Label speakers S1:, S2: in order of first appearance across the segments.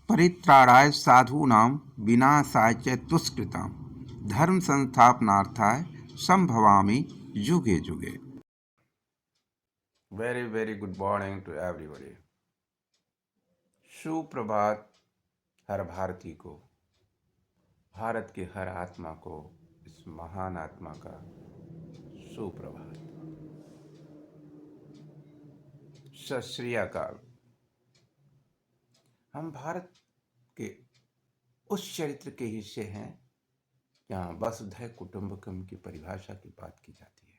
S1: परित्राणाय साधूनां विनाशाय च दुष्कृतां धर्म संस्थापनार्थाय संभवामि युगे युगे। Very very good morning to everybody. सुप्रभात हर भारतीय को, भारत की हर आत्मा को, इस महान आत्मा का सुप्रभात। सत श्री अकाल। हम भारत के उस चरित्र के हिस्से हैं जहाँ वसुधैव कुटुंबकम की परिभाषा की बात की जाती है।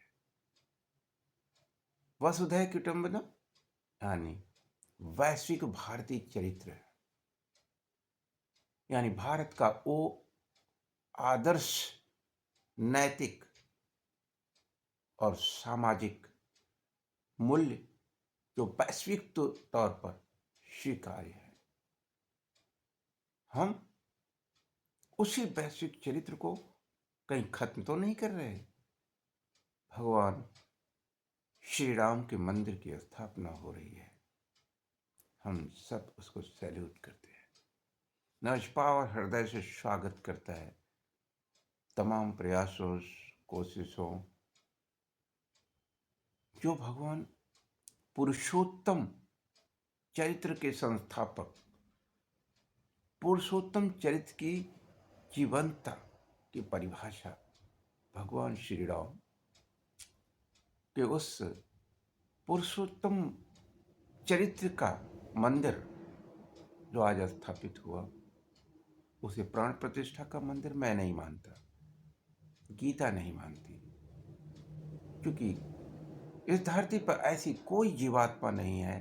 S1: वसुधैव कुटुंबकम यानी वैश्विक भारतीय चरित्र, यानी भारत का वो आदर्श नैतिक और सामाजिक मूल्य जो वैश्विक तौर पर स्वीकार्य है। हम उसी वैश्विक चरित्र को कहीं खत्म तो नहीं कर रहे। भगवान श्री राम के मंदिर की स्थापना हो रही है, हम सब उसको सैल्यूट करते हैं, नजपा और हृदय से स्वागत करता है। तमाम प्रयासों कोशिशों जो भगवान पुरुषोत्तम चरित्र के संस्थापक, पुरुषोत्तम चरित्र की जीवंतता की परिभाषा भगवान श्री राम के उस पुरुषोत्तम चरित्र का मंदिर जो आज स्थापित हुआ, उसे प्राण प्रतिष्ठा का मंदिर मैं नहीं मानता, गीता नहीं मानती, क्योंकि इस धरती पर ऐसी कोई जीवात्मा नहीं है,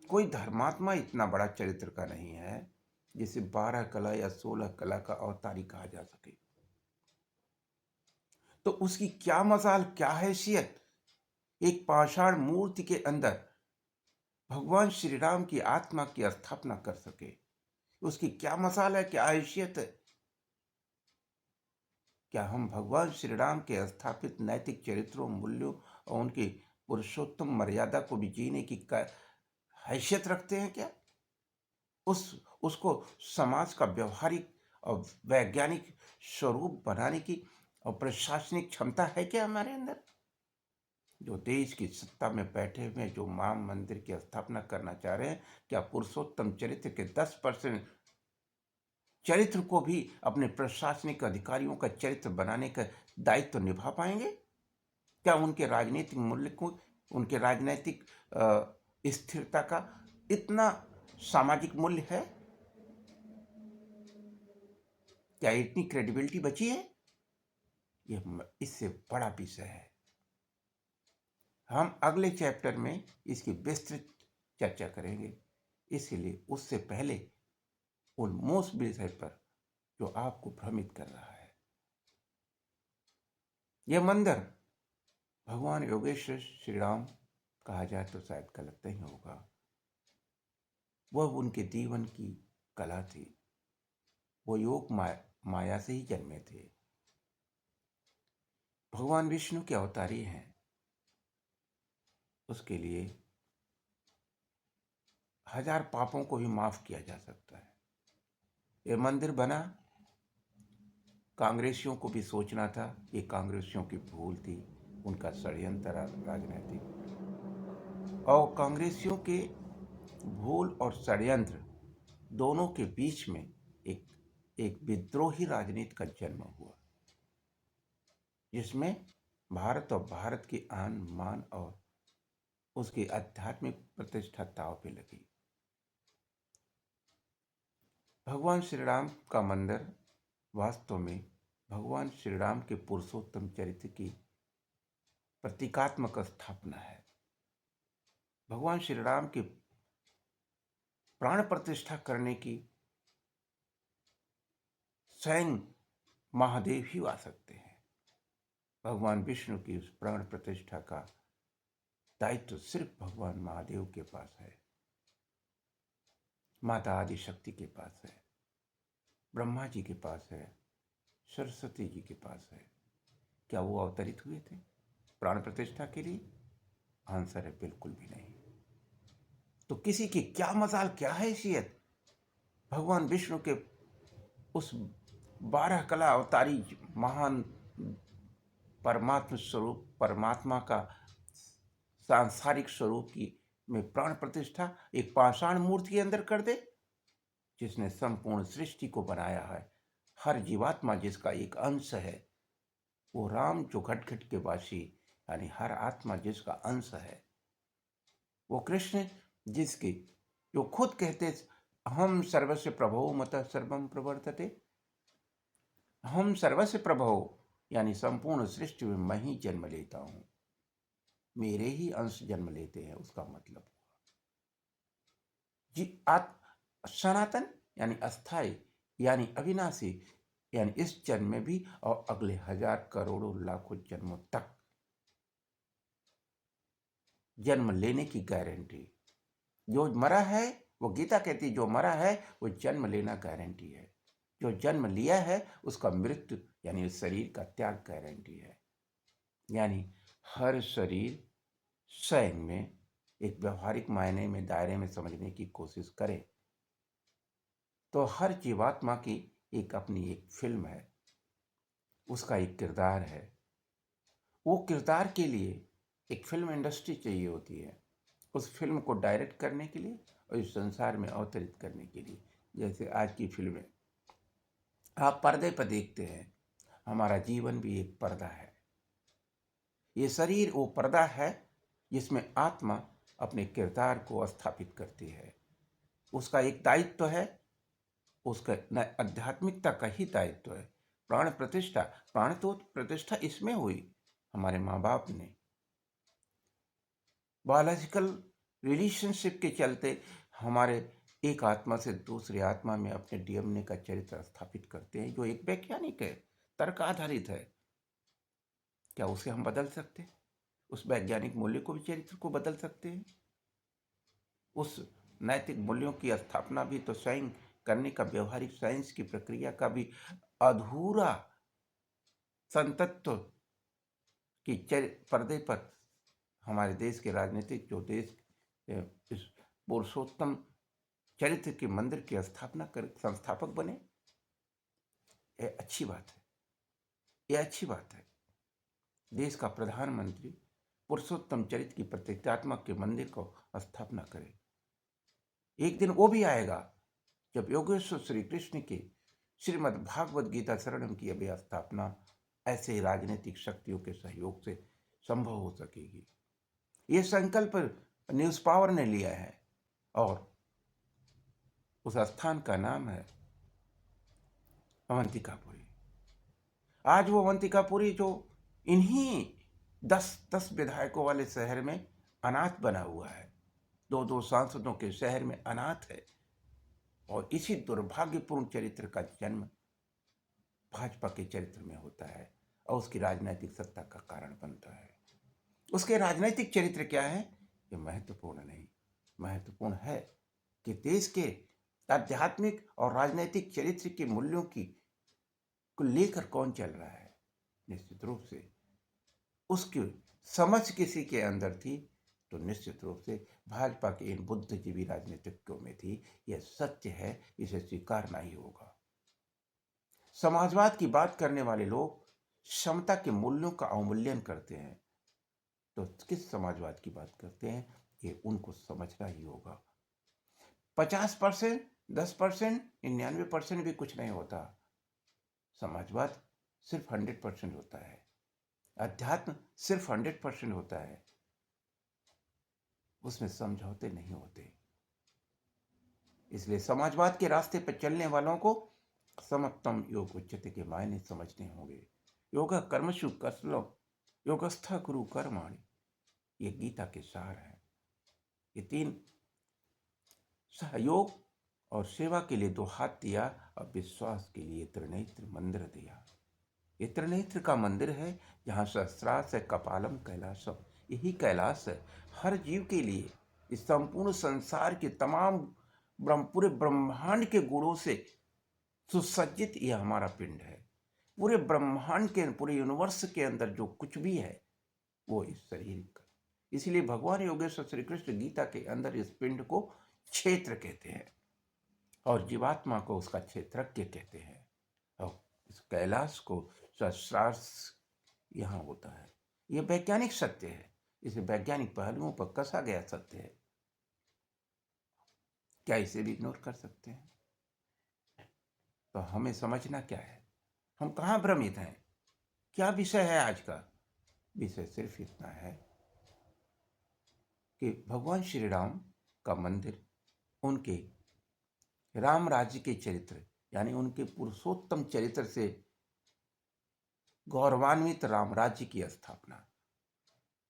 S1: कोई धर्मात्मा इतना बड़ा चरित्र का नहीं है जिसे 12 कला या 16 कला का अवतारी कहा जा सके। तो उसकी क्या मजाल, क्या हैसियत एक पाषाण मूर्ति के अंदर भगवान श्री राम की आत्मा की स्थापना कर सके। उसकी क्या मसाल है, क्या हैसियत है। क्या हम भगवान श्री राम के स्थापित नैतिक चरित्रों, मूल्यों और उनकी पुरुषोत्तम मर्यादा को भी जीने की हैसियत रखते हैं क्या? उसको समाज का व्यवहारिक और वैज्ञानिक स्वरूप बनाने की और प्रशासनिक क्षमता है क्या हमारे अंदर? जो देश की सत्ता में बैठे हुए जो राम मंदिर की स्थापना करना चाह रहे हैं, क्या पुरुषोत्तम चरित्र के 10% चरित्र को भी अपने प्रशासनिक अधिकारियों का चरित्र बनाने का दायित्व निभा पाएंगे? क्या उनके राजनीतिक मूल्य को, उनके राजनीतिक स्थिरता का इतना सामाजिक मूल्य है? क्या इतनी क्रेडिबिलिटी बची है? यह इससे बड़ा विषय है। हम अगले चैप्टर में इसकी विस्तृत चर्चा करेंगे, इसलिए उससे पहले उन मूल विषय पर जो आपको भ्रमित कर रहा है। यह मंदिर भगवान योगेश्वर श्री राम कहा जाए तो शायद गलत नहीं होगा। वह उनके जीवन की कला थी, वो योग माया से ही जन्मे थे। भगवान विष्णु के अवतारी हैं, उसके लिए 1000 पापों को भी माफ किया जा सकता है। ये मंदिर बना, कांग्रेसियों को भी सोचना था, ये कांग्रेसियों की भूल थी, उनका षड्यंत्र राजनीतिक। और कांग्रेसियों के भूल और षड्यंत्र दोनों के बीच में एक विद्रोही राजनीति का जन्म हुआ, जिसमें भारत और भारत की आन मान और उसकी आध्यात्मिक प्रतिष्ठा दांव पे लगी। भगवान श्री राम का मंदिर वास्तव में भगवान श्री राम के पुरुषोत्तम चरित्र की प्रतीकात्मक स्थापना है। भगवान श्री राम की प्राण प्रतिष्ठा करने की स्वयं महादेव ही आ सकते हैं। भगवान विष्णु की उस प्राण प्रतिष्ठा का दायित्व सिर्फ भगवान महादेव के पास है, माता आदि शक्ति के पास है, ब्रह्मा जी के पास है, सरस्वती जी के पास है। क्या वो अवतरित हुए थे प्राण प्रतिष्ठा के लिए? आंसर है बिल्कुल भी नहीं। तो किसी की क्या मजाल, क्या हैसियत भगवान विष्णु के उस 12 कला अवतारी महान परमात्म स्वरूप परमात्मा का सांसारिक स्वरूप की में प्राण प्रतिष्ठा एक पाषाण मूर्ति के अंदर कर दे, जिसने संपूर्ण सृष्टि को बनाया है। हर जीवात्मा जिसका एक अंश है, वो राम जो घट घट के वासी, यानी हर आत्मा जिसका अंश है, वो कृष्ण जिसके जो खुद कहते हम सर्वस्य प्रभो मतः सर्वम प्रवर्तते, हम सर्वस्य प्रभो यानी संपूर्ण सृष्टि में मैं ही जन्म लेता हूं, मेरे ही अंश जन्म लेते हैं। उसका मतलब जी सनातन यानी अस्थाई यानी अविनाशी, यानी इस जन्म में भी और अगले 1000 करोड़ों लाखों जन्मों तक जन्म लेने की गारंटी। जो मरा है, वो गीता कहती जो मरा है वो जन्म लेना गारंटी है, जो जन्म लिया है उसका मृत्यु यानी उस शरीर का त्याग गारंटी है। यानी हर शरीर स्वयं में एक व्यवहारिक मायने में दायरे में समझने की कोशिश करें तो हर जीवात्मा की एक अपनी एक फिल्म है, उसका एक किरदार है। वो किरदार के लिए एक फिल्म इंडस्ट्री चाहिए होती है, उस फिल्म को डायरेक्ट करने के लिए और इस संसार में अवतरित करने के लिए। जैसे आज की फिल्में आप पर्दे पर देखते हैं, हमारा जीवन भी एक पर्दा है। ये शरीर वो पर्दा है जिसमें आत्मा अपने किरदार को स्थापित करती है। उसका एक दायित्व है, उसका आध्यात्मिकता का ही दायित्व है। प्राण प्रतिष्ठा, प्राण तो प्रतिष्ठा इसमें हुई, हमारे माँ बाप ने बायोलॉजिकल रिलेशनशिप के चलते हमारे एक आत्मा से दूसरी आत्मा में अपने डीएनए का चरित्र स्थापित करते हैं, जो एक वैज्ञानिक है, तर्क आधारित है। क्या उसे हम बदल सकते हैं? उस वैज्ञानिक मूल्य को भी, चरित्र को बदल सकते हैं? उस नैतिक मूल्यों की स्थापना भी तो स्वयं करने का व्यवहारिक साइंस की प्रक्रिया का भी अधूरा संतत्व की पर्दे पर हमारे देश के राजनीतिक जो देश इस पुरुषोत्तम चरित्र के मंदिर की स्थापना कर संस्थापक बने, ये अच्छी बात है, ये अच्छी बात है। देश का प्रधानमंत्री पुरुषोत्तम चरित्र की प्रतीकात्मक के मंदिर को स्थापना करे। एक दिन वो भी आएगा जब योगेश्वर श्री कृष्ण के श्रीमद् भागवत गीता शरणम की अभी स्थापना ऐसे राजनीतिक शक्तियों के सहयोग से संभव हो सकेगी। ये संकल्प न्यूज पावर ने लिया है और उस स्थान का नाम है अवंतिकापुरी। आज वो अवंतिकापुरी जो इन्हीं 10 विधायकों वाले शहर में अनाथ बना हुआ है, 2 सांसदों के शहर में अनाथ है, और इसी दुर्भाग्यपूर्ण चरित्र का जन्म भाजपा के चरित्र में होता है और उसकी राजनीतिक सत्ता का कारण बनता है। उसके राजनीतिक चरित्र क्या है, ये महत्वपूर्ण नहीं, महत्वपूर्ण है कि देश के आध्यात्मिक और राजनीतिक चरित्र के मूल्यों की को लेकर कौन चल रहा है। निश्चित रूप से उसकी समझ किसी के अंदर थी तो निश्चित रूप से भाजपा के इन बुद्धिजीवी राजनीतिज्ञों में थी। यह सत्य है, इसे स्वीकारना ही होगा। समाजवाद की बात करने वाले लोग समता के मूल्यों का अवमूल्यन करते हैं, तो किस समाजवाद की बात करते हैं, ये उनको समझना ही होगा। 50%, 10%, 99% भी कुछ नहीं होता। समाजवाद सिर्फ 100% होता है, अध्यात्म सिर्फ 100% होता है, उसमें समझौते नहीं होते। इसलिए समाजवाद के रास्ते पर चलने वालों को समत्तम योग उच्चते के मायने समझने होंगे। योगा कर्मशु कसलो योगस्था गुरु कर्माणि, ये गीता के सार है। ये 3 सहयोग और सेवा के लिए 2 हाथ दिया और विश्वास के लिए त्रिनेत्र मंदिर दिया। ये त्रिनेत्र का मंदिर है जहाँ सहस्रार से कपालम कैलाशम, यही कैलाश है हर जीव के लिए। इस संपूर्ण संसार के तमाम पूरे ब्रह्मांड के गुणों से सुसज्जित यह हमारा पिंड है। पूरे ब्रह्मांड के, पूरे यूनिवर्स के अंदर जो कुछ भी है वो इस शरीर का। इसलिए भगवान योगेश्वर श्री कृष्ण गीता के अंदर इस पिंड को क्षेत्र कहते हैं। और जीवात्मा को उसका क्षेत्रज्ञ कहते हैं। और इस कैलाश को सहस्रार्ष यहाँ होता है। ये वैज्ञानिक सत्य है, इसे वैज्ञानिक पहलुओं पर कसा गया सत्य है। क्या इसे भी इग्नोर कर सकते हैं? तो हमें समझना क्या है, हम कहाँ भ्रमित हैं, क्या विषय है आज का? विषय सिर्फ इतना है कि भगवान श्री राम का मंदिर उनके राम राज्य के चरित्र यानी उनके पुरुषोत्तम चरित्र से गौरवान्वित राम राज्य की स्थापना,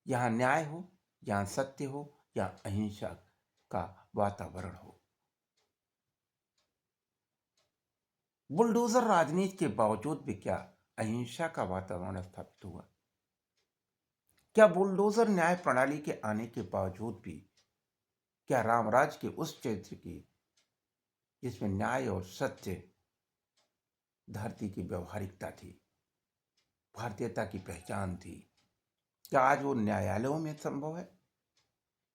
S1: यहाँ न्याय हो, यहाँ सत्य हो, यहाँ अहिंसा का वातावरण हो। बुलडोजर राजनीति के बावजूद भी क्या अहिंसा का वातावरण स्थापित हुआ? क्या बुलडोजर न्याय प्रणाली के आने के बावजूद भी क्या रामराज के उस चरित्र की जिसमें न्याय और सत्य धरती की व्यवहारिकता थी, भारतीयता की पहचान थी, क्या आज वो न्यायालयों में संभव है?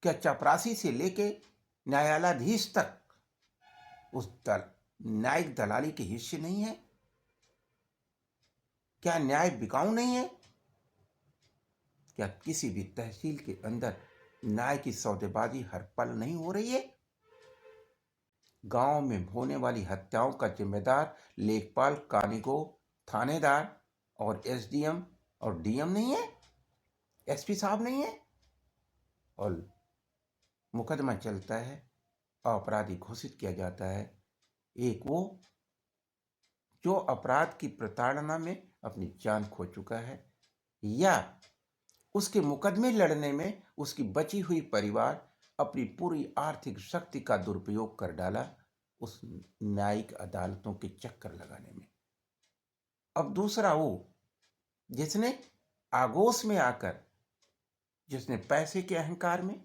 S1: क्या चपरासी से लेके न्यायालयाधीश तक उस न्यायिक दलाली के हिस्से नहीं है? क्या न्याय बिकाऊ नहीं है? क्या किसी भी तहसील के अंदर न्याय की सौदेबाजी हर पल नहीं हो रही है? गांव में होने वाली हत्याओं का जिम्मेदार लेखपाल, कानिगो, थानेदार और एसडीएम और डीएम नहीं है, एसपी साहब नहीं है, और मुकदमा चलता है, अपराधी घोषित किया जाता है एक वो जो अपराध की प्रताड़ना में अपनी जान खो चुका है, या उसके मुकदमे लड़ने में उसकी बची हुई परिवार अपनी पूरी आर्थिक शक्ति का दुरुपयोग कर डाला उस न्यायिक अदालतों के चक्कर लगाने में। अब दूसरा वो जिसने आगोश में आकर, जिसने पैसे के अहंकार में,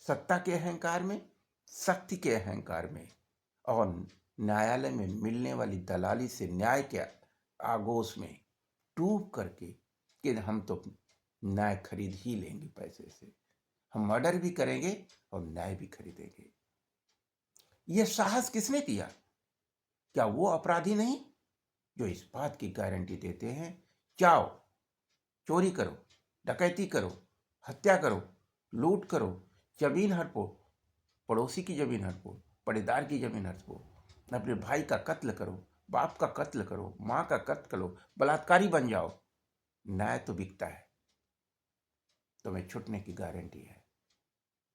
S1: सत्ता के अहंकार में, शक्ति के अहंकार में और न्यायालय में मिलने वाली दलाली से न्याय के आगोश में डूब करके कि हम तो न्याय खरीद ही लेंगे, पैसे से हम मर्डर भी करेंगे और न्याय भी खरीदेंगे। यह साहस किसने किया? क्या वो अपराधी नहीं जो इस बात की गारंटी देते हैं, जाओ चोरी करो, डकैती करो, हत्या करो, लूट करो, जमीन हड़पो, पड़ोसी की जमीन हड़पो, पड़ेदार की जमीन हड़पो, अपने भाई का कत्ल करो, बाप का कत्ल करो, माँ का कत्ल करो, बलात्कारी बन जाओ, न्याय तो बिकता है, तुम्हें छुटने की गारंटी है।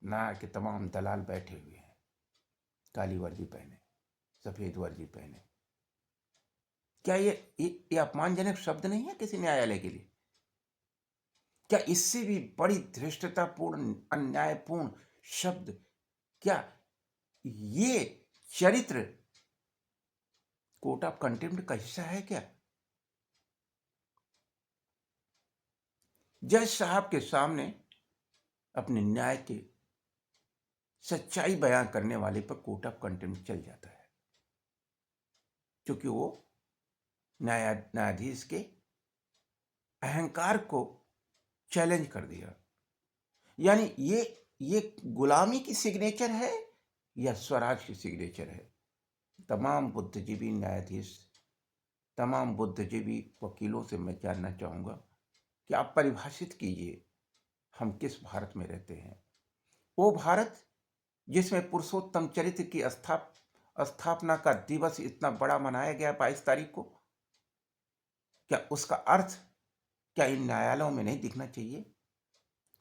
S1: न्याय के तमाम दलाल बैठे हुए हैं, काली वर्दी पहने, सफेद वर्दी पहने। क्या ये अपमानजनक शब्द नहीं है किसी न्यायालय के लिए? क्या इससे भी बड़ी धृष्टतापूर्ण, अन्यायपूर्ण शब्द, क्या ये चरित्र कोर्ट ऑफ कंटेम्प्ट का हिस्सा है क्या? जज साहब के सामने अपने न्याय के सच्चाई बयां करने वाले पर कोर्ट ऑफ कंटेम्प्ट चल जाता है, क्योंकि वो न्यायाधीश के अहंकार को चैलेंज कर दिया। यानी ये गुलामी की सिग्नेचर है या स्वराज की सिग्नेचर है? तमाम बुद्धिजीवी न्यायाधीश, तमाम बुद्धिजीवी वकीलों से मैं जानना चाहूँगा कि आप परिभाषित कीजिए हम किस भारत में रहते हैं। वो भारत जिसमें पुरुषोत्तम चरित्र की स्थापना का दिवस इतना बड़ा मनाया गया 22 तारीख को, क्या उसका अर्थ क्या इन न्यायालयों में नहीं दिखना चाहिए?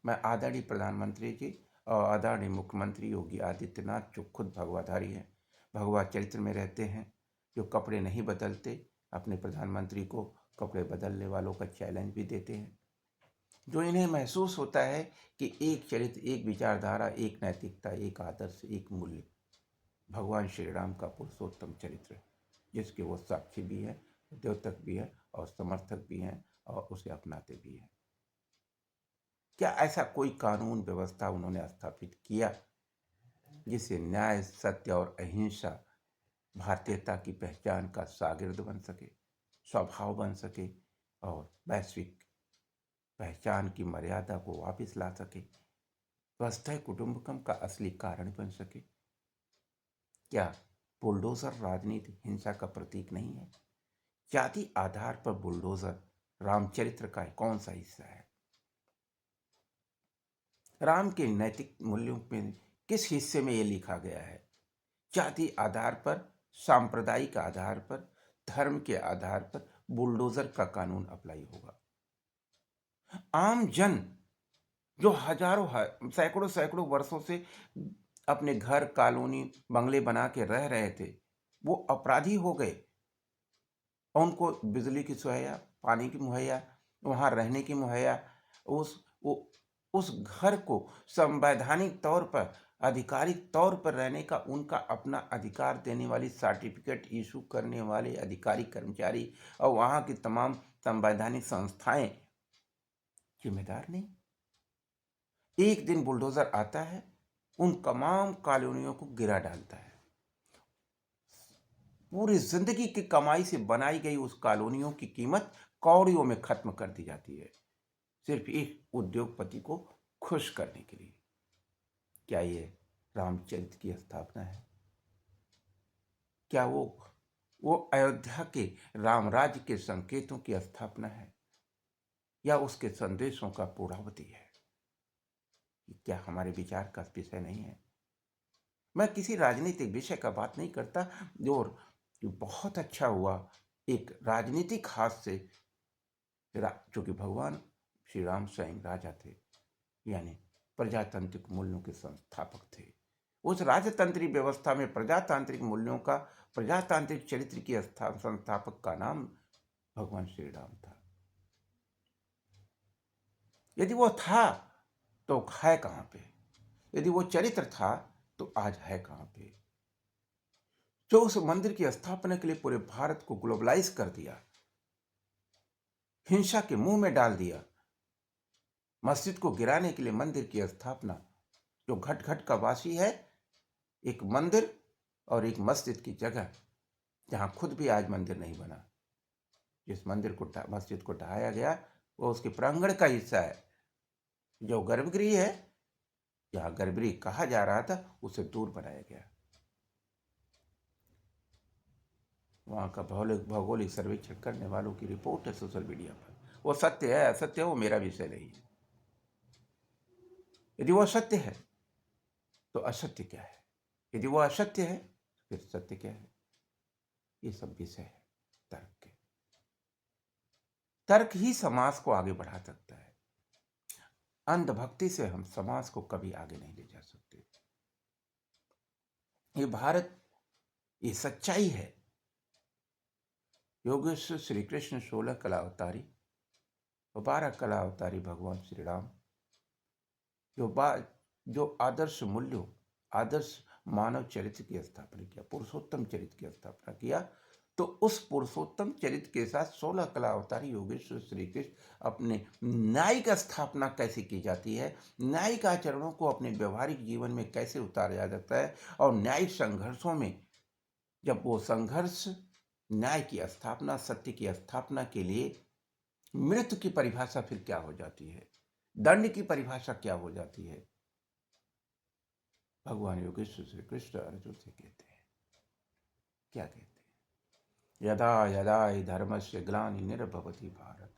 S1: मैं आदरणीय प्रधानमंत्री जी और आदरणीय मुख्यमंत्री योगी आदित्यनाथ, जो खुद भगवाधारी हैं, भगवा चरित्र में रहते हैं, जो कपड़े नहीं बदलते, अपने प्रधानमंत्री को कपड़े बदलने वालों का चैलेंज भी देते हैं, जो इन्हें महसूस होता है कि एक चरित्र, एक विचारधारा, एक नैतिकता, एक आदर्श, एक मूल्य भगवान श्री राम का पुरुषोत्तम चरित्र, जिसके वो साक्षी भी हैं, द्योतक भी हैं और समर्थक भी हैं और उसे अपनाते भी हैं। क्या ऐसा कोई कानून व्यवस्था उन्होंने स्थापित किया जिससे न्याय, सत्य और अहिंसा भारतीयता की पहचान का शागिर्द बन सके, स्वभाव बन सके और वैश्विक पहचान की मर्यादा को वापस ला सके, स्वस्थ कुटुंबकम का असली कारण बन सके? क्या बुलडोजर राजनीति हिंसा का प्रतीक नहीं है। जाति आधार पर बुलडोजर रामचरित्र का कौन सा हिस्सा है? राम के नैतिक मूल्यों में किस हिस्से में यह लिखा गया है? जाति आधार पर, सांप्रदायिक आधार पर, धर्म के आधार पर बुलडोजर का कानून अप्लाई होगा। आम जन जो हजारों सैकड़ों सैकड़ों वर्षों से अपने घर, कॉलोनी, बंगले बना के रह रहे थे, वो अपराधी हो गए और उनको बिजली की मुहैया, पानी की मुहैया, वहाँ रहने की मुहैया, उस घर को संवैधानिक तौर पर, आधिकारिक तौर पर रहने का उनका अपना अधिकार देने वाली सर्टिफिकेट इशू करने वाले अधिकारी, कर्मचारी और वहाँ की तमाम संवैधानिक संस्थाएं जिम्मेदार नहीं। एक दिन बुलडोजर आता है, उन तमाम कॉलोनियों को गिरा डालता है। पूरी जिंदगी की कमाई से बनाई गई उस कॉलोनियों की कीमत कौड़ियों में खत्म कर दी जाती है, सिर्फ एक उद्योगपति को खुश करने के लिए। क्या ये रामचरित्र की स्थापना है? क्या वो अयोध्या के रामराज्य के संकेतों की स्थापना है, या उसके संदेशों का पूर्णावती है? क्या हमारे विचार का विषय नहीं है? मैं किसी राजनीतिक विषय का बात नहीं करता। जो बहुत अच्छा हुआ, एक राजनीतिक हाथ से, चूंकि भगवान श्री राम स्वयं राजा थे, यानी प्रजातांत्रिक मूल्यों के संस्थापक थे। उस राजतंत्रीय व्यवस्था में प्रजातांत्रिक मूल्यों का, प्रजातांत्रिक चरित्र की संस्थापक का नाम भगवान श्री राम था। यदि वो था तो है कहां पे? यदि वो चरित्र था तो आज है कहां पे? जो उस मंदिर की स्थापना के लिए पूरे भारत को ग्लोबलाइज कर दिया, हिंसा के मुंह में डाल दिया, मस्जिद को गिराने के लिए मंदिर की स्थापना, जो घट घट का वासी है, एक मंदिर और एक मस्जिद की जगह, जहां खुद भी आज मंदिर नहीं बना। जिस मंदिर को, मस्जिद को ढहाया गया, वो उसके प्रांगण का हिस्सा है। जो गर्भगृह है, जहां गर्भगृह कहा जा रहा था, उसे दूर बनाया गया। वहां का भौगोलिक सर्वेक्षण करने वालों की रिपोर्ट है सोशल मीडिया पर। वो सत्य है असत्य है, वो मेरा विषय नहीं है। यदि वो सत्य है तो असत्य क्या है? यदि वो असत्य है फिर सत्य क्या है? ये सब विषय है तर्क के। तर्क ही समाज को आगे बढ़ा सकता है। अंधभक्ति से हम समाज को कभी आगे नहीं ले जा सकते। ये भारत, ये सच्चाई है। योगेश्वर श्री कृष्ण 16 कला अवतारी और 12 कला अवतारी भगवान श्री राम, जो आदर्श मूल्यों, आदर्श मानव चरित्र की स्थापना किया, पुरुषोत्तम चरित्र की स्थापना किया, तो उस पुरुषोत्तम चरित्र के साथ 16 कला अवतारी योगेश्वर श्री कृष्ण अपने न्यायिक स्थापना कैसे की जाती है, न्यायिक आचरणों को अपने व्यवहारिक जीवन में कैसे उतारा जा सकता है, और न्यायिक संघर्षों में जब वो संघर्ष न्याय की स्थापना, सत्य की स्थापना के लिए, मृत्यु की परिभाषा फिर क्या हो जाती है, दंड की परिभाषा क्या हो जाती है, भगवान योगेश्वर श्री कृष्ण अर्जुन से कहते हैं। क्या कहते हैं? यदा यदा हि धर्मस्य ग्लानिर्भवति भारत,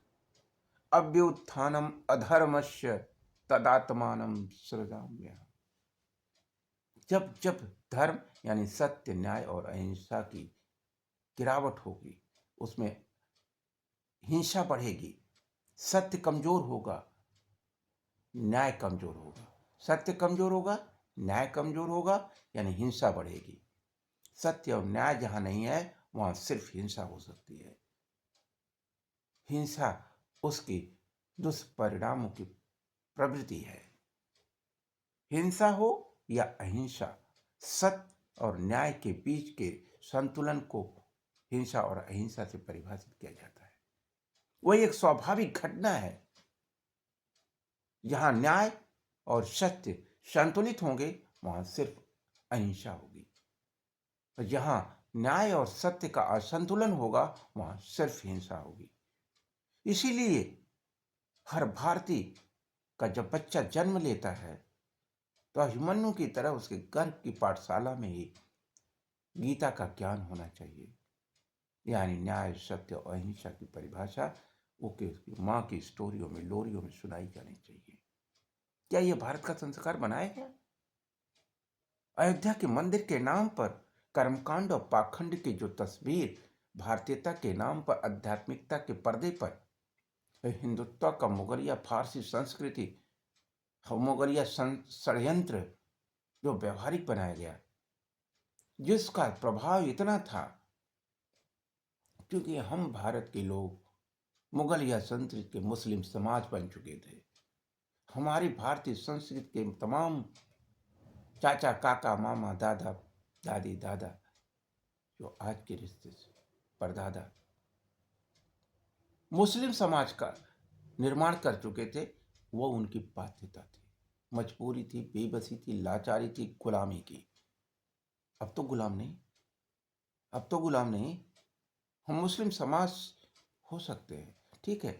S1: अभ्युत्थानम अधर्मस्य तदात्मानं सृजाम्यहम्। जब जब धर्म यानी सत्य, न्याय और अहिंसा की गिरावट होगी, उसमें हिंसा बढ़ेगी, सत्य कमजोर होगा, न्याय कमजोर होगा। सत्य कमजोर होगा, न्याय कमजोर होगा, यानी हिंसा बढ़ेगी। सत्य और न्याय जहां नहीं है, वहां सिर्फ हिंसा हो सकती है। हिंसा उसकी दुष्परिणामों की प्रवृत्ति है। हिंसा हो या अहिंसा, सत्य और न्याय के बीच के संतुलन को हिंसा और अहिंसा से परिभाषित किया जाता है। वह एक स्वाभाविक घटना है। जहां न्याय और सत्य संतुलित होंगे, वहां सिर्फ अहिंसा होगी। और जहां न्याय और सत्य का असंतुलन होगा, वहां सिर्फ हिंसा होगी। इसीलिए हर भारतीय का जब बच्चा जन्म लेता है, तो अभिमन्यु की तरह उसके गर्भ की पाठशाला में ही गीता का ज्ञान होना चाहिए, यानी न्याय, सत्य और अहिंसा की परिभाषा उसकी माँ की स्टोरियों में, लोरियों में सुनाई जानी चाहिए। क्या यह भारत का संस्कार बनाया गया? अयोध्या के मंदिर के नाम पर कर्मकांड और पाखंड की जो तस्वीर, भारतीयता के नाम पर आध्यात्मिकता के पर्दे पर हिंदुत्व का मुगलिया फारसी संस्कृति, मुगलिया षड्यंत्र जो व्यवहारिक बनाया गया, जिसका प्रभाव इतना था क्योंकि हम भारत के लोग मुगलिया संस्कृति के मुस्लिम समाज बन चुके थे। हमारी भारतीय संस्कृति के तमाम चाचा, काका, मामा, दादा, दादी, दादा जो आज के रिश्ते से परदादा मुस्लिम समाज का निर्माण कर चुके थे, वो उनकी बाध्यता थी, मजबूरी थी, बेबसी थी, लाचारी थी, गुलामी की। अब तो गुलाम नहीं, अब तो गुलाम नहीं, हम मुस्लिम समाज हो सकते हैं। ठीक है,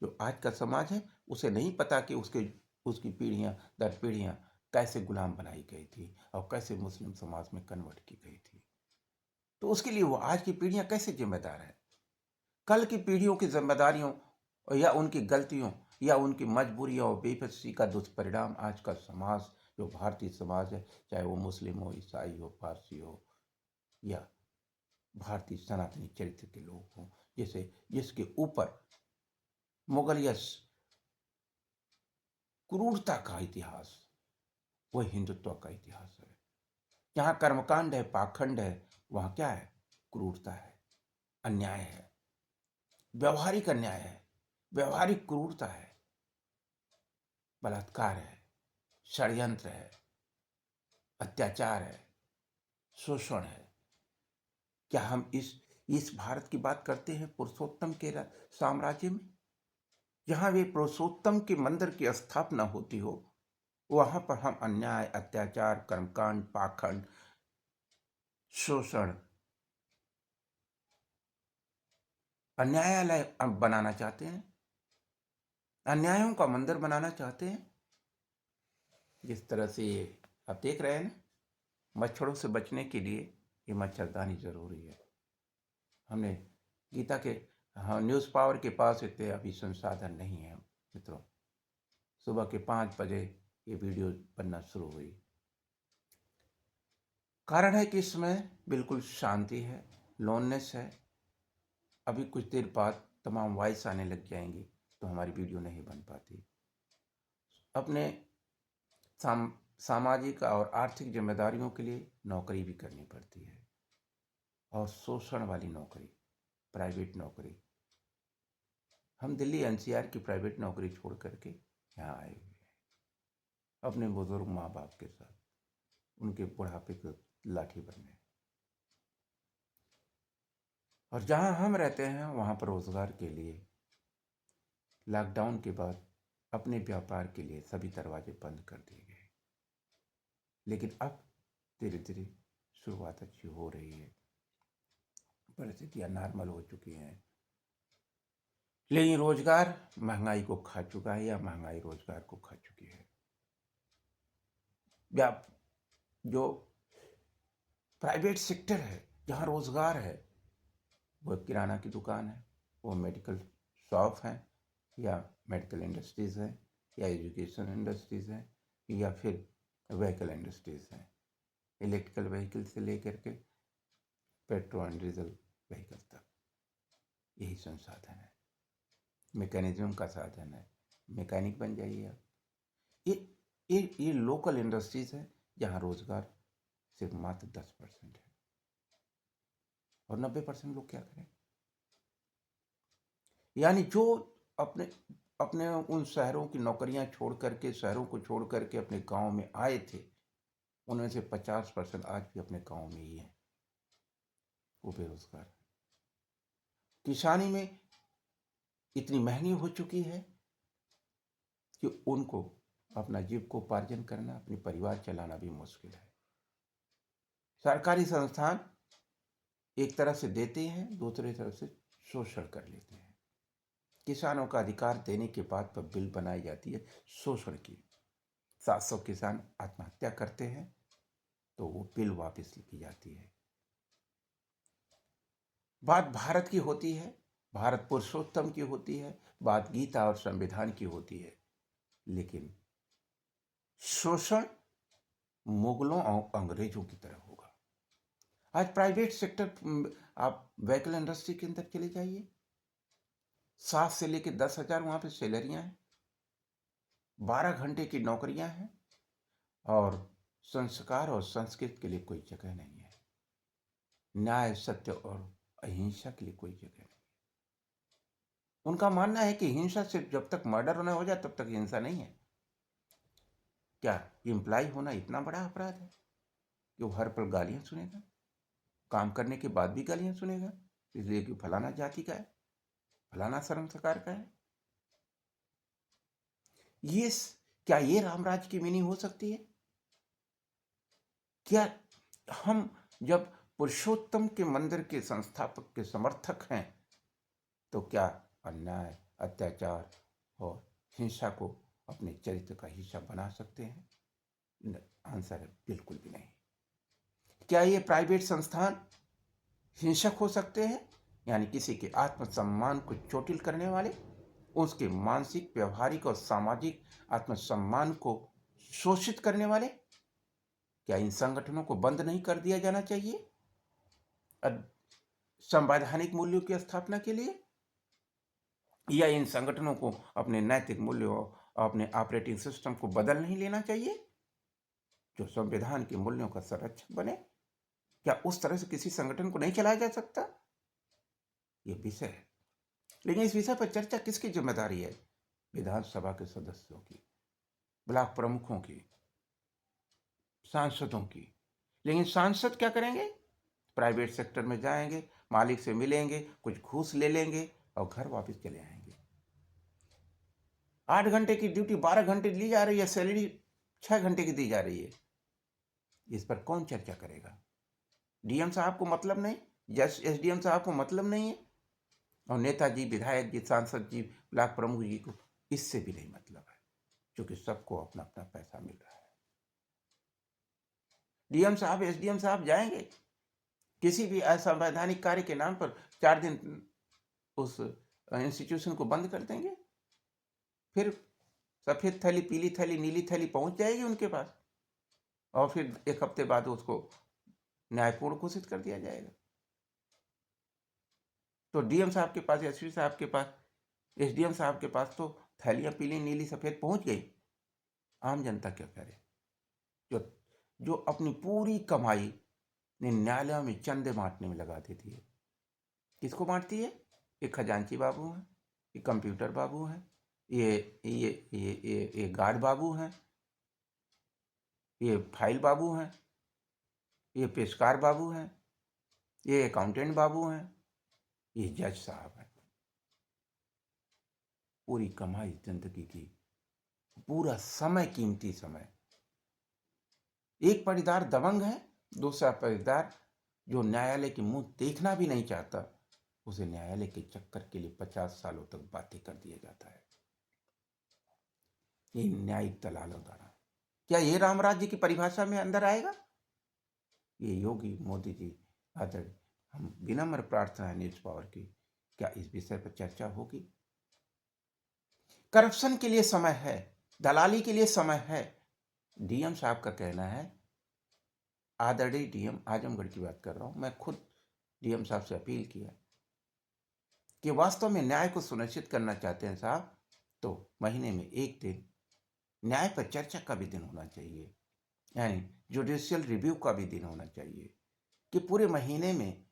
S1: जो आज का समाज है उसे नहीं पता कि उसकी पीढ़ियां दर पीढ़ियां कैसे गुलाम बनाई गई थी और कैसे मुस्लिम समाज में कन्वर्ट की गई थी। तो उसके लिए वो आज की पीढ़ियां कैसे जिम्मेदार है? कल की पीढ़ियों की जिम्मेदारियों या उनकी गलतियों या उनकी मजबूरियों और बेबसी का दुष्परिणाम आज का समाज, जो भारतीय समाज है, चाहे वो मुस्लिम हो, ईसाई हो, पारसी हो या भारतीय सनातनी चरित्र के लोग हों, जिसके ऊपर मुगलिया क्रूरता का इतिहास, वह हिंदुत्व का इतिहास है। जहां कर्मकांड है, पाखंड है, वहां क्या है? क्रूरता है, अन्याय है, व्यवहारिक अन्याय है, व्यवहारिक क्रूरता है, बलात्कार है, षड्यंत्र है, अत्याचार है, शोषण है। क्या हम इस भारत की बात करते हैं पुरुषोत्तम के साम्राज्य में, जहां वे पुरुषोत्तम के मंदिर की स्थापना होती हो, वहां पर हम अन्याय, अत्याचार, कर्मकांड, पाखंड, शोषण, अन्यायालय बनाना चाहते हैं, अन्यायों का मंदिर बनाना चाहते हैं। जिस तरह से आप देख रहे हैं ना, मच्छरों से बचने के लिए ये मच्छरदानी जरूरी है। हमने गीता के, हाँ, न्यूज़ पावर के पास इतने अभी संसाधन नहीं है मित्रों। सुबह के 5 बजे ये वीडियो बनना शुरू हुई। कारण है कि इसमें बिल्कुल शांति है, लोननेस है। अभी कुछ देर बाद तमाम वॉइस आने लग जाएंगी तो हमारी वीडियो नहीं बन पाती। अपने सामाजिक और आर्थिक जिम्मेदारियों के लिए नौकरी भी करनी पड़ती है, और शोषण वाली नौकरी, प्राइवेट नौकरी। हम दिल्ली एनसीआर की प्राइवेट नौकरी छोड़ करके यहाँ आए हुए हैं, अपने बुजुर्ग माँ बाप के साथ, उनके बुढ़ापे को लाठी बनने। और जहाँ हम रहते हैं वहाँ पर रोजगार के लिए लॉकडाउन के बाद अपने व्यापार के लिए सभी दरवाजे बंद कर दिए गए, लेकिन अब धीरे धीरे शुरुआत अच्छी हो रही है, परिस्थितियाँ नॉर्मल हो चुकी हैं। लेकिन रोजगार महंगाई को खा चुका है, या महंगाई रोजगार को खा चुकी है। जो प्राइवेट सेक्टर है, जहाँ रोजगार है, वो किराना की दुकान है, वो मेडिकल शॉप है, या मेडिकल इंडस्ट्रीज है, या एजुकेशन इंडस्ट्रीज है, या फिर व्हीकल इंडस्ट्रीज है। इलेक्ट्रिकल व्हीकल से लेकर के पेट्रोल एंड डीजल व्हीकल तक यही संसाधन है, मैकेनिज्म का साधन है। मैकेनिक बन जाइए आप। ये लोकल इंडस्ट्रीज है जहाँ रोजगार सिर्फ मात्र 10% है, और 90% लोग क्या करें? यानी जो अपने अपने उन शहरों की नौकरियां छोड़ करके, शहरों को छोड़ करके अपने गांव में आए थे, उनमें से 50% आज भी अपने गांव में ही है, वो बेरोजगार। किसानी में इतनी महंगी हो चुकी है कि उनको अपना जीविकोपार्जन करना, अपने परिवार चलाना भी मुश्किल है। सरकारी संस्थान एक तरफ से देते हैं, दूसरी तरफ से शोषण कर लेते हैं। किसानों का अधिकार देने के बाद पर बिल बनाई जाती है शोषण की। 700 किसान आत्महत्या करते हैं तो वो बिल वापस की जाती है। बात भारत की होती है, भारत पुरुषोत्तम की होती है, बात गीता और संविधान की होती है, लेकिन शोषण मुगलों और अंग्रेजों की तरह होगा। आज प्राइवेट सेक्टर, आप व्हीकल इंडस्ट्री के अंदर चले जाइए, 7 से लेकर 10,000 वहां पे सैलरियां हैं, 12 घंटे की नौकरियां हैं, और संस्कार और संस्कृत के लिए कोई जगह नहीं है, न्याय सत्य और अहिंसा के लिए कोई जगह नहीं। उनका मानना है कि हिंसा सिर्फ जब तक मर्डर न हो जाए तब तक हिंसा नहीं है। क्या इम्प्लाई होना इतना बड़ा अपराध है कि वो हर पल गालियां सुनेगा, काम करने के बाद भी गालियां सुनेगा, इसलिए कि फलाना जाति का है, फलाना संस्कार का है? ये क्या ये रामराज की मीनिंग हो सकती है? क्या हम जब पुरुषोत्तम के मंदिर के संस्थापक के समर्थक हैं तो क्या अन्याय, अत्याचार और हिंसा को अपने चरित्र का हिस्सा बना सकते हैं? आंसर है बिल्कुल भी नहीं। क्या ये प्राइवेट संस्थान हिंसक हो सकते हैं, यानी किसी के आत्मसम्मान को चोटिल करने वाले, उसके मानसिक, व्यवहारिक और सामाजिक आत्मसम्मान को शोषित करने वाले? क्या इन संगठनों को बंद नहीं कर दिया जाना चाहिए संवैधानिक मूल्यों की स्थापना के लिए? या इन संगठनों को अपने नैतिक मूल्यों और अपने ऑपरेटिंग सिस्टम को बदल नहीं लेना चाहिए जो संविधान के मूल्यों का संरक्षक बने? क्या उस तरह से किसी संगठन को नहीं चलाया जा सकता? ये विषय है, लेकिन इस विषय पर चर्चा किसकी जिम्मेदारी है? विधानसभा के सदस्यों की, ब्लॉक प्रमुखों की, सांसदों की। लेकिन सांसद क्या करेंगे? प्राइवेट सेक्टर में जाएंगे, मालिक से मिलेंगे, कुछ घूस ले लेंगे और घर वापस चले आएंगे। 8 घंटे की ड्यूटी 12 घंटे ली जा रही है, सैलरी 6 घंटे की दी जा रही है। इस पर कौन चर्चा करेगा? डीएम साहब को मतलब नहीं, एसडीएम साहब को मतलब नहीं है, और नेताजी, विधायक जी, सांसद जी, ब्लॉक प्रमुख जी को इससे भी नहीं मतलब है, क्योंकि सबको अपना अपना पैसा मिल रहा है। डीएम साहब, एसडीएम साहब जाएंगे किसी भी असंवैधानिक कार्य के नाम पर, 4 दिन उस इंस्टीट्यूशन को बंद कर देंगे, फिर सफेद थैली, पीली थैली, नीली थैली पहुंच जाएगी उनके पास, और फिर 1 हफ्ते बाद उसको न्यायपूर्ण घोषित कर दिया जाएगा। तो डीएम साहब के पास, एसपी साहब के पास, एसडीएम साहब के पास तो थैलियां पीली, नीली, सफेद पहुंच गई। आम जनता क्या करे, जो जो अपनी पूरी कमाई न्यायालयों में चंदे बांटने में लगा देती है? किसको बांटती है? ये खजांची बाबू हैं, ये कंप्यूटर बाबू हैं, ये गार्ड बाबू हैं, ये फाइल बाबू हैं, ये पेशकार बाबू हैं, ये अकाउंटेंट बाबू हैं, ये जज साहब हैं। पूरी कमाई जिंदगी की, पूरा समय, कीमती समय। एक पटीदार दबंग है, दूसरा पटीदार जो न्यायालय की मुंह देखना भी नहीं चाहता, उसे न्यायालय के चक्कर के लिए 50 सालों तक बातें कर दिया जाता है। ये न्यायिक दलालों द्वारा। क्या ये राम राज्य की परिभाषा में अंदर आएगा? ये योगी, मोदी जी, आदरणीय, हम विनम्र प्रार्थना है न्यूज पावर की, क्या इस विषय पर चर्चा होगी? करप्शन के लिए समय है, दलाली के लिए समय है। डीएम साहब का कहना है, आदरणीय डीएम, आजमगढ़ की बात कर रहा हूं, मैं खुद डीएम साहब से अपील किया कि वास्तव में न्याय को सुनिश्चित करना चाहते हैं साहब, तो महीने में 1 दिन न्याय पर चर्चा का भी दिन होना चाहिए, यानी जुडिशियल रिव्यू का भी दिन होना चाहिए, कि पूरे महीने में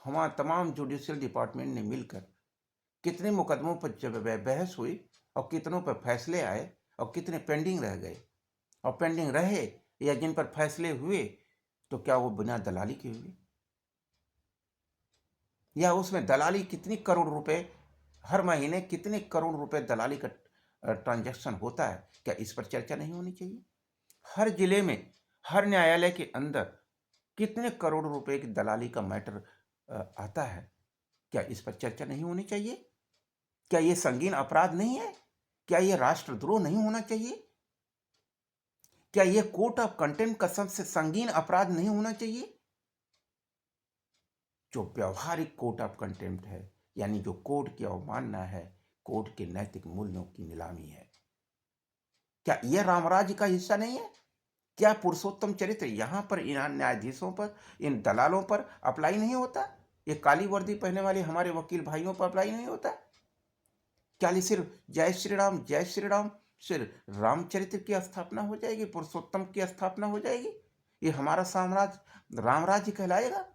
S1: हमारा तमाम जुडिशियल डिपार्टमेंट ने मिलकर कितने मुकदमों पर जब बहस हुई और कितनों पर फैसले आए और कितने पेंडिंग रह गए, और पेंडिंग रहे या जिन पर फैसले हुए तो क्या वो बिना दलाली के हुए, या उसमें दलाली कितनी करोड़ रुपए, हर महीने कितने करोड़ रुपए दलाली का ट्रांजैक्शन होता है? क्या इस पर चर्चा नहीं होनी चाहिए? हर जिले में, हर न्यायालय के अंदर कितने करोड़ रुपए की दलाली का मैटर आता है? क्या इस पर चर्चा नहीं होनी चाहिए? क्या ये संगीन अपराध नहीं है? क्या ये राष्ट्रद्रोह नहीं होना चाहिए? क्या ये कोर्ट ऑफ कंटेम्प्ट का सबसे संगीन अपराध नहीं होना चाहिए? जो व्यवहारिक कोड ऑफ कंटेम्प्ट है, यानी जो कोड की अवमानना है, कोड के नैतिक मूल्यों की नीलामी है। क्या यह रामराज्य का हिस्सा नहीं है? क्या पुरुषोत्तम चरित्र यहाँ पर इन न्यायाधीशों पर, इन दलालों पर अप्लाई नहीं होता? ये काली वर्दी पहनने वाले हमारे वकील भाइयों पर अप्लाई नहीं होता? क्या ये सिर्फ जय श्री राम सिर्फ रामचरित्र की स्थापना हो जाएगी, पुरुषोत्तम की स्थापना हो जाएगी? ये हमारा साम्राज्य रामराज्य कहलाएगा?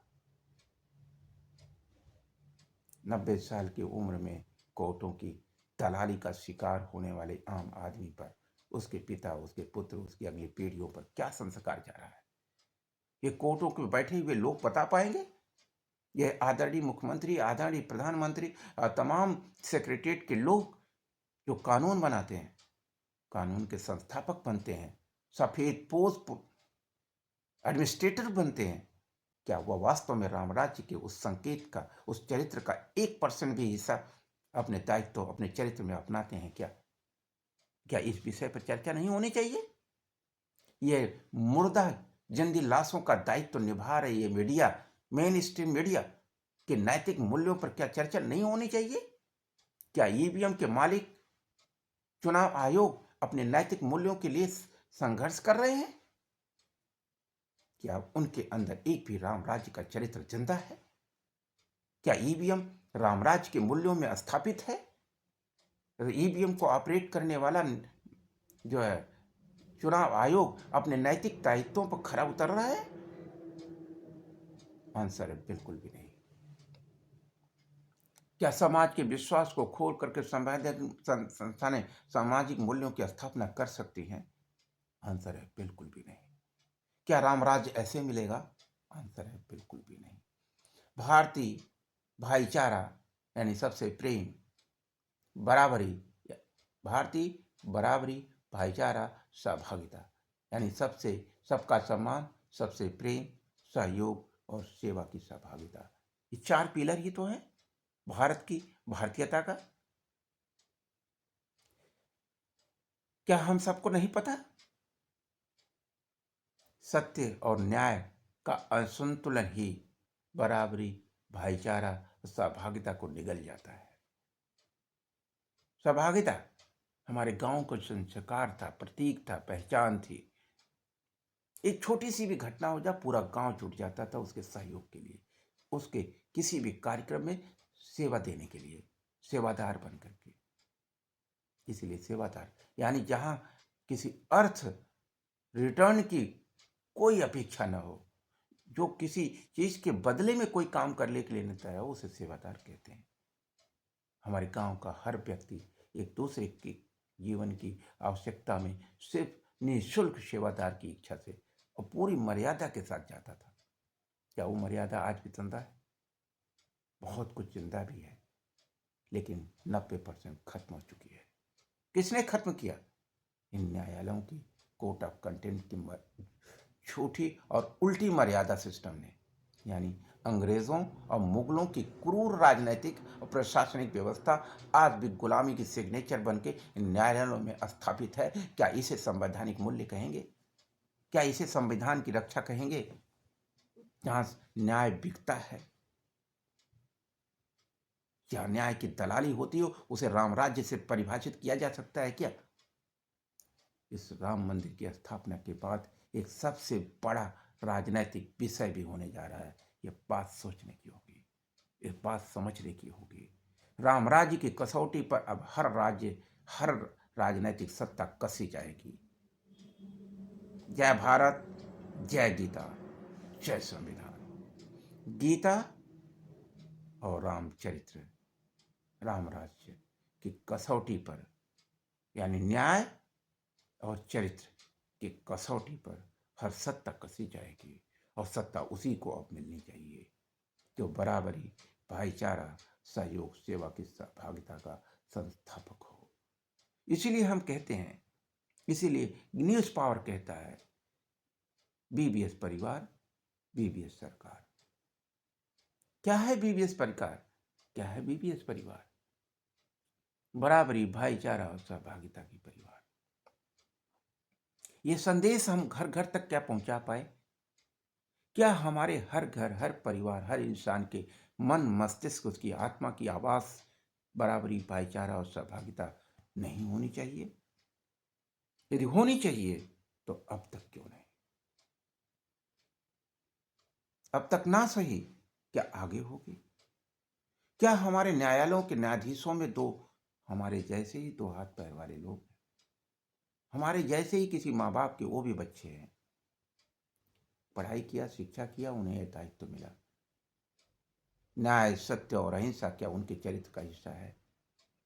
S1: 90 साल की उम्र में कोर्टों की दलाली का शिकार होने वाले आम आदमी पर, उसके पिता, उसके पुत्र, उसकी अगली पीढ़ियों पर क्या संस्कार जा रहा है? ये कोर्टों में बैठे हुए लोग बता पाएंगे? ये आदरणीय मुख्यमंत्री, आदरणीय प्रधानमंत्री, तमाम सेक्रेटरीट के लोग जो कानून बनाते हैं, कानून के संस्थापक बनते हैं, सफेद पोष एडमिनिस्ट्रेटर बनते हैं, क्या वह वास्तव में रामराज्य के उस संकेत का, उस चरित्र का 1% भी हिस्सा अपने दायित्व, अपने चरित्र में अपनाते हैं क्या? क्या इस विषय पर चर्चा नहीं होनी चाहिए? ये मुर्दा जिंदी लाशों का दायित्व निभा रही है मीडिया, मेन स्ट्रीम मीडिया के नैतिक मूल्यों पर क्या चर्चा नहीं होनी चाहिए? क्या ईवीएम के मालिक, चुनाव आयोग अपने नैतिक मूल्यों के लिए संघर्ष कर रहे हैं? क्या उनके अंदर एक भी रामराज्य का चरित्र जिंदा है? क्या ईवीएम रामराज्य के मूल्यों में स्थापित है? ईवीएम को ऑपरेट करने वाला जो है चुनाव आयोग अपने नैतिक दायित्वों पर खरा उतर रहा है? आंसर है बिल्कुल भी नहीं। क्या समाज के विश्वास को खोल करके संवैधानिक संस्थानें सामाजिक मूल्यों की स्थापना कर सकती हैं? आंसर है बिल्कुल भी नहीं। क्या रामराज्य ऐसे मिलेगा? आंसर है बिल्कुल भी नहीं। भारतीय भाईचारा यानी सबसे प्रेम, बराबरी, भारतीय बराबरी, भाईचारा, सहभागिता यानी सबसे, सबका सम्मान, सबसे प्रेम, सहयोग और सेवा की सहभागिता, ये 4 पिलर ही तो है भारत की भारतीयता का। क्या हम सबको नहीं पता? सत्य और न्याय का असंतुलन ही बराबरी, भाईचारा और सहभागिता को निगल जाता है। सहभागिता हमारे गांव का संस्कार था, प्रतीक था, पहचान थी। एक छोटी सी भी घटना हो जाए पूरा गांव जुट जाता था उसके सहयोग के लिए, उसके किसी भी कार्यक्रम में सेवा देने के लिए, सेवादार बन करके। इसीलिए सेवादार यानी जहां किसी अर्थ रिटर्न की कोई अपेक्षा न हो, जो किसी चीज के बदले में कोई काम करने के लिए लेता है, उसे सेवादार कहते हैं। हमारे गांव का हर व्यक्ति एक दूसरे की जीवन की आवश्यकता में सिर्फ निःशुल्क सेवादार की इच्छा से और पूरी मर्यादा के साथ जाता था। क्या वो मर्यादा आज भी जिंदा है? बहुत कुछ जिंदा भी है, लेकिन 90% खत्म हो चुकी है। किसने खत्म किया? इन न्यायालयों की कोर्ट ऑफ कंटेम्प्ट की झूठी और उल्टी मर्यादा सिस्टम ने, यानी अंग्रेजों और मुगलों की क्रूर राजनीतिक और प्रशासनिक व्यवस्था आज भी गुलामी की सिग्नेचर बनके इन न्यायालयों में स्थापित है। क्या इसे संवैधानिक मूल्य कहेंगे? क्या इसे संविधान की रक्षा कहेंगे? जहां न्याय बिकता है, क्या न्याय की दलाली होती हो, उसे रामराज्य से परिभाषित किया जा सकता है क्या? इस राम मंदिर की स्थापना के बाद एक सबसे बड़ा राजनैतिक विषय भी होने जा रहा है। यह बात सोचने की होगी, ये बात समझने की होगी। राम राज्य की कसौटी पर अब हर राज्य, हर राजनैतिक सत्ता कसी जाएगी। जय भारत, जय गीता, जय संविधान। गीता और रामचरित्र, राम राज्य की कसौटी पर, यानी न्याय और चरित्र की कसौटी पर हर सत्ता कसी जाएगी, और सत्ता उसी को अब मिलनी चाहिए जो बराबरी, भाईचारा, सहयोग, सेवा की सहभागिता का संस्थापक हो। इसीलिए हम कहते हैं, इसीलिए न्यूज़ पावर कहता है, बीबीएस परिवार, बीबीएस सरकार। क्या है बीबीएस परिवार? क्या है बीबीएस परिवार? बराबरी, भाईचारा और सहभागिता की परिवार। ये संदेश हम घर घर तक क्या पहुंचा पाए क्या हमारे हर घर, हर परिवार, हर इंसान के मन, मस्तिष्क, उसकी आत्मा की आवाज़ बराबरी, भाईचारा और सहभागिता नहीं होनी चाहिए? यदि होनी चाहिए, तो अब तक क्यों नहीं? अब तक ना सही, क्या आगे होगी? क्या हमारे न्यायालयों के न्यायाधीशों में 2 हमारे जैसे ही 2 हाथ-पैर वाले लोग हैं? हमारे जैसे ही किसी माँ-बाप के वो भी बच्चे हैं। पढ़ाई किया, शिक्षा किया, उन्हें ये दायित्व मिला। न्याय, सत्य और अहिंसा क्या उनके चरित्र का हिस्सा है?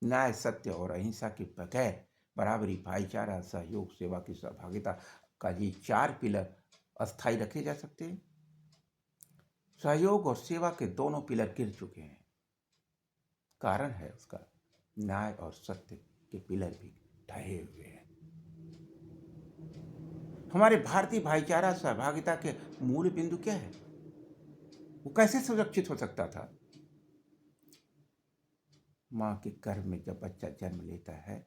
S1: न्याय, सत्य और अहिंसा के बगैर बराबरी, भाईचारा, सहयोग, सेवा की सहभागिता का ये 4 पिलर अस्थायी रखे जा सकते हैं? सहयोग और सेवा के दोनों पिलर गिर चुके हैं। कारण है उसका, न्याय और सत्य के पिलर भी ढहे हुए हैं। हमारे भारतीय भाईचारा सहभागिता के मूल बिंदु क्या है? वो कैसे सुरक्षित हो सकता था? माँ के गर्भ में जब बच्चा जन्म लेता है,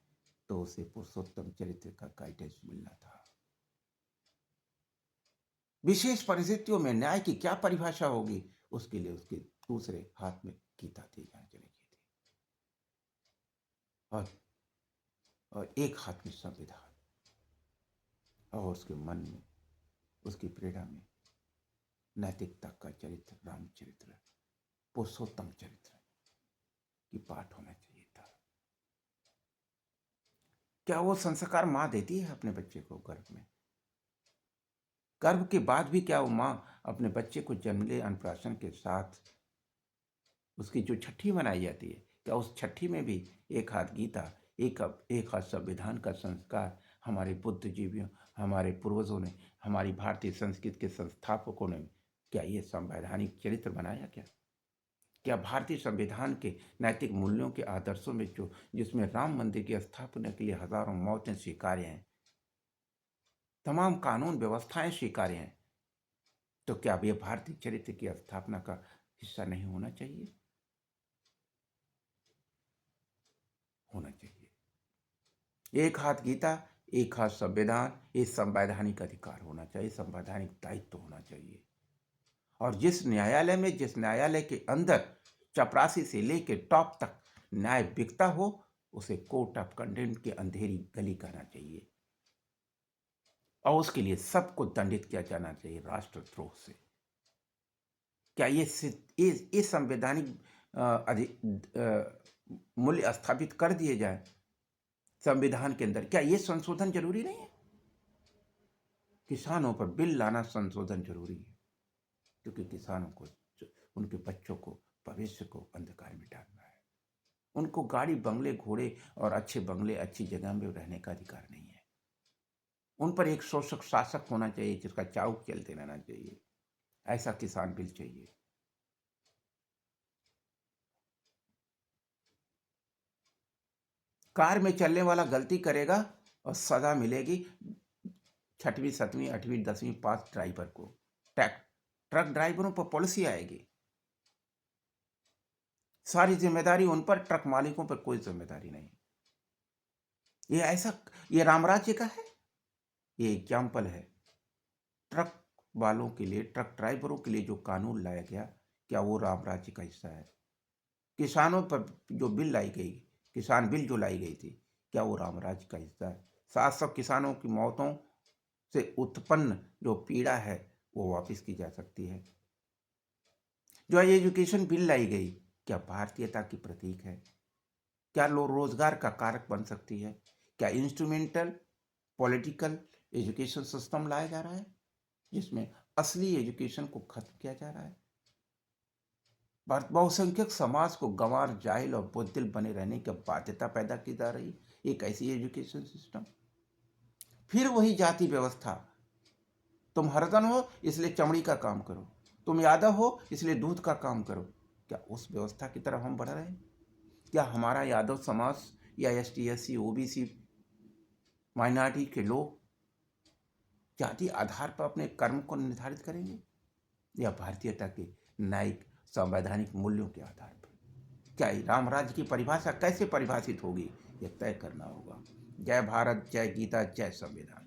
S1: तो उसे पुरुषोत्तम चरित्र का गाइडेंस मिलना था। विशेष परिस्थितियों में न्याय की क्या परिभाषा होगी, उसके लिए उसके दूसरे हाथ में गीता दी जानी चाहिए थी, और एक हाथ में संविधान, और उसके मन में, उसकी प्रेरणा में नैतिकता का चरित्र, रामचरित्र, पुरुषोत्तम चरित्र की पाठ होना चाहिए था। क्या वो संस्कार माँ देती है अपने बच्चे को गर्भ में? गर्भ के बाद भी क्या वो माँ अपने बच्चे को जन्मले अन्नप्राशन के साथ उसकी जो छठी मनाई जाती है, क्या उस छठी में भी एक हाथ गीता, एक हाथ संविधान का संस्कार हमारे बुद्धिजीवियों, हमारे पूर्वजों ने, हमारी भारतीय संस्कृति के संस्थापकों ने क्या ये संवैधानिक चरित्र बनाया क्या? क्या भारतीय संविधान के नैतिक मूल्यों के आदर्शों में जो जिसमें राम मंदिर की स्थापना के लिए हजारों मौतें स्वीकार्य हैं, तमाम कानून व्यवस्थाएं स्वीकार्य हैं, तो क्या अब ये भारतीय चरित्र की स्थापना का हिस्सा नहीं होना चाहिए? होना चाहिए। एक हाथ गीता, एक हाथ संविधान, ये संवैधानिक अधिकार होना चाहिए, संवैधानिक दायित्व होना चाहिए। और जिस न्यायालय के अंदर चपरासी से लेके टॉप तक न्याय बिकता हो, उसे कोर्ट ऑफ कंडेम्ड की अंधेरी गली कहना चाहिए, और उसके लिए सबको दंडित किया जाना चाहिए राष्ट्रद्रोह से। क्या ये संवैधानिक मूल्य स्थापित कर दिए जाए संविधान के अंदर? क्या ये संशोधन जरूरी नहीं है? किसानों पर बिल लाना संशोधन जरूरी है, क्योंकि किसानों को, उनके बच्चों को, भविष्य को अंधकार में डालना है। उनको गाड़ी, बंगले, घोड़े और अच्छे बंगले, अच्छी जगह में रहने का अधिकार नहीं है। उन पर एक शोषक शासक होना चाहिए जिसका चाउक चलते रहना चाहिए। ऐसा किसान बिल चाहिए। कार में चलने वाला गलती करेगा और सजा मिलेगी 6वीं, 7वीं, 8वीं, 10वीं पास ड्राइवर को। ट्रक ड्राइवरों पर पॉलिसी आएगी, सारी जिम्मेदारी उन पर, ट्रक मालिकों पर कोई जिम्मेदारी नहीं। ये रामराज्य का है? ये एग्जाम्पल है। ट्रक वालों के लिए, ट्रक ड्राइवरों के लिए जो कानून लाया गया, क्या वो रामराज्य का हिस्सा है? किसानों पर जो बिल लाई गई, किसान बिल जो लाई गई थी, क्या वो रामराज्य का हिस्सा है? 700 किसानों की मौतों से उत्पन्न जो पीड़ा है, वो वापस की जा सकती है। जो एजुकेशन बिल लाई गई, क्या भारतीयता की प्रतीक है? क्या रोजगार का कारक बन सकती है? क्या इंस्ट्रूमेंटल पॉलिटिकल एजुकेशन सिस्टम लाया जा रहा है, जिसमें असली एजुकेशन को खत्म किया जा रहा है? बहुसंख्यक समाज को गंवार, जाहिल और बुद्धिल बने रहने की बाध्यता पैदा की जा रही, एक ऐसी एजुकेशन सिस्टम। फिर वही जाति व्यवस्था, तुम हरदन हो इसलिए चमड़ी का काम करो, तुम यादव हो इसलिए दूध का काम करो। क्या उस व्यवस्था की तरफ हम बढ़ रहे हैं? क्या हमारा यादव समाज या ST SC OBC माइनॉरिटी के लोग जाति आधार पर अपने कर्म को निर्धारित करेंगे, या भारतीयता के न्यायिक संवैधानिक मूल्यों के आधार पर? क्या राम राज्य की परिभाषा कैसे परिभाषित होगी, यह तय करना होगा। जय भारत, जय गीता, जय संविधान।